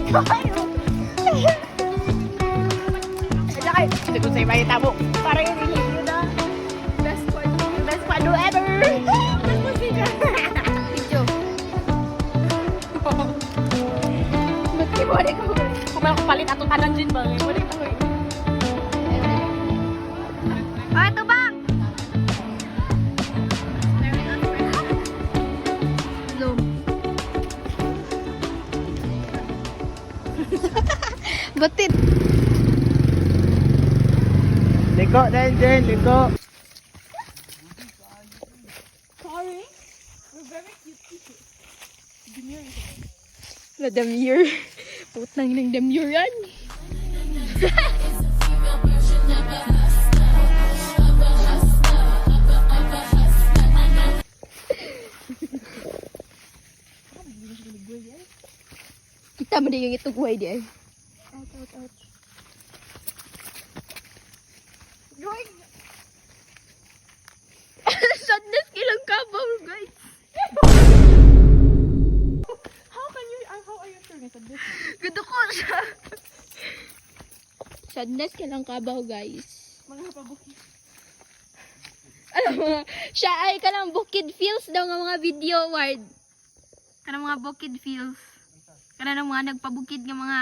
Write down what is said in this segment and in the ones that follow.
Ito kung sa'yo may tabo. Parang yung hindi na. Best one ever. Best one siya. Video. Ba't di mo rin ko? Kung may palit atong tanan din ba? Mo rin ko eh. Oh, ito bang? Zoom. Butit. Liko, Jen, liko. Sorry. We're very cute. Demure. Na demure. Putang ng demure yan. Kita mo din yung itong buhay din. Out. Drawing! Sadness kilang kabaw, guys! How are you turning sadness? Gusto ko siya! Sadness kilang kabaw, guys. Mga pabukid. Alam mo, siya ay kanang bukid feels daw ng mga video word. Kanang mga bukid feels. Kanang mga nagpabukid ng mga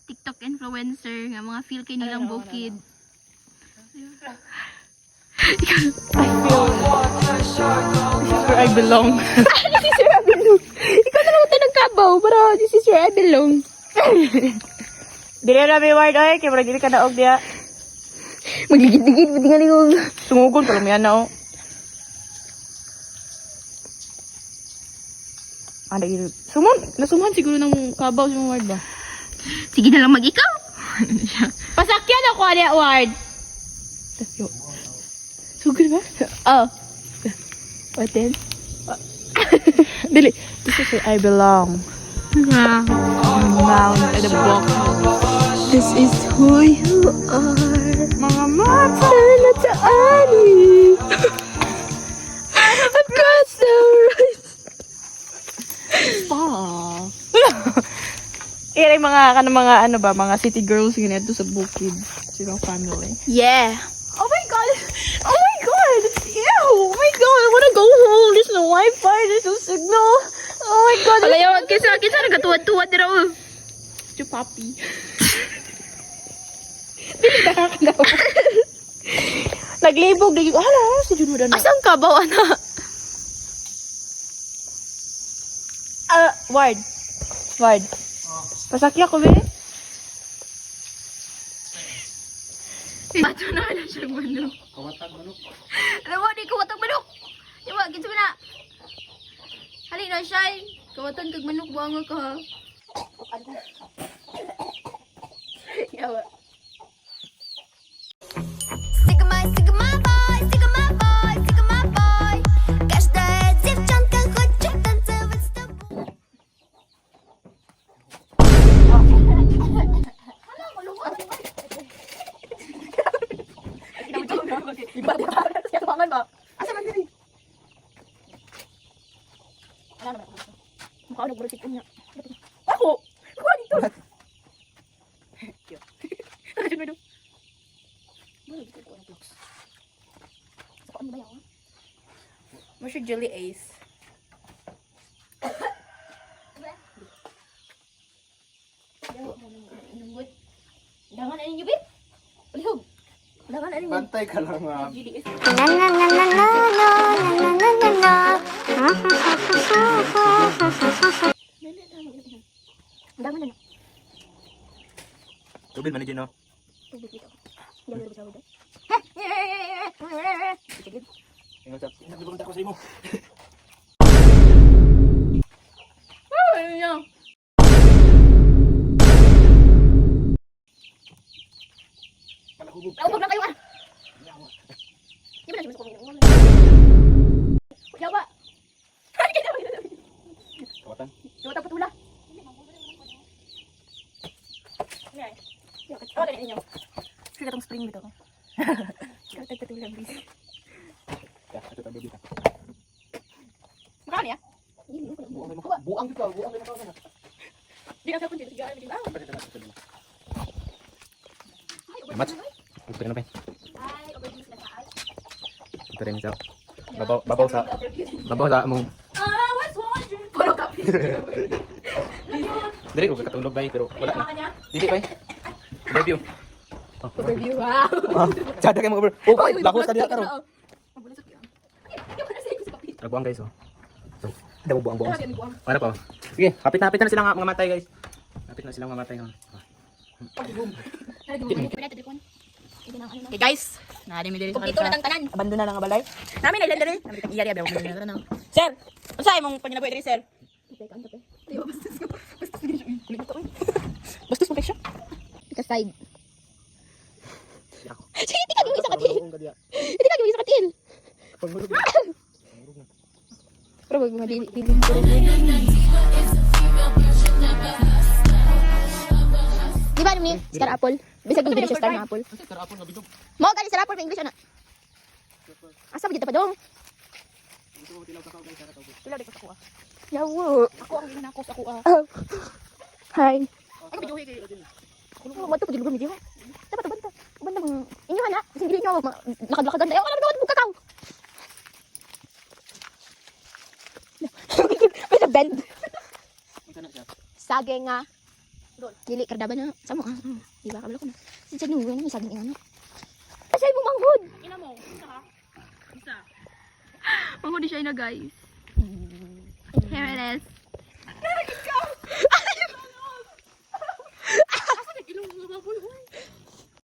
TikTok influencer, nga mga feel kay nilang bukid. This is where I belong. This is where I belong. Ikaw na lang ito ng kabaw, pero this is where I belong. Dili na may word ay, kaya maragili ka naog diya. Magigit-git, buti nga niyong. Sungugon pa lang yan na o. Ada gitu. Nasuman siguro ng kabaw yung word ba? Sige na lang mag-ikaw. Pasakyan ako ano yung word. Sugod ba? Oh. What then? Dili. This is where I belong. Wow. Down at the book. This is who you are. Mga mata. Sana sa ani. Across the road. Stop. Mga ano ba, mga city girls yun ito sa bukid. Silang family. Yeah. Oh my god. Oh my god. Ew. Oh my god. I wanna go home. There's no Wi-Fi. There's no signal. Oh my god. Alayo, kisa nagatuwad-tuwad na raw. Ito papi. Naglibog. Hala, si Jun mo na. Asang kabaw, ana? Ward. Pasakya ko, be. Ato na siya manok. Kawatag manok. Alam mo, di kawatag manok. Di ba, ginto na. Hali na siya. Kawatan kag manok, buanga ka. Yawa. Sigma boy, Sigma boy. Każda dziewczynka chce танцевать z tobą. Asa man diri? Ano naman? Mukha na burisik niya. Ako! Kuha dito! Nakajun mo ito. Saan mo ba yan? Masya Jelly Ace. Dangan na ninyo, babe. Palihog. Dangan na ninyo. Bantay ka lang, ma'am. GDS. Dangan na. Tubig man no? Tubig dito. Dangan na ba Sige. Ingat sa. Nagbibigay ko sa imo. Ano niya? Palahubog. Naubog na kayo ah! Di ba na siya masukong yun? Yawa! Kawatan. Yawa ta patula! Yawa ka na inyo. Sige ka tong spring dito. Yawa ta patula, please. Ya, ito tayo dito. Makano niya? Buang dito, buang dito. Mat. Ito rin na pa. Ito rin sa babaw sa mong dili ko katulog bay pero wala na. Dili bay. Review. Overview, wow. Sada kay mo over. Oh, bakos ka diha karo. Nagbuang guys oh. Ada mo buang-buang. Para pa. Sige, kapit na sila mga matay guys. Kapit na sila mga matay ha. Okay guys, naadi mi diri sa Ito na tang tanan. abandon na nga balay. Nami na ilan diri. Nami tag iyari abaw mo na. Sir, unsa imong panyanaboy diri sir? Bastos mo kayo siya. Ika side. Sige, hindi ka gawin sa katil. Hindi ka gawin sa katil. Pero wag mo dili. Di ba ni Star Apple? Bisag yung siya Star na Apple. Mo gali Star Apple pa English ana. Asa ba dito pa dong? Sila di ko sa kuha. Yawo. Ako ang ginako sa kuha. Hi. Ako biduhi kay Ano ba ito pag lugar medyo? Dapat banta. Banta mo. Inyo na. Kasi dili nyo lakad-lakad na. Ayaw ka lang gawin mo kakao. May bend. Sage nga. Dili karda ba na? Samo ah. Di ba kabalo ko na. Sa nuwan may saging ano. Asay mo manghod. Ina mo, isa ka? Isa. Manghod siya na guys.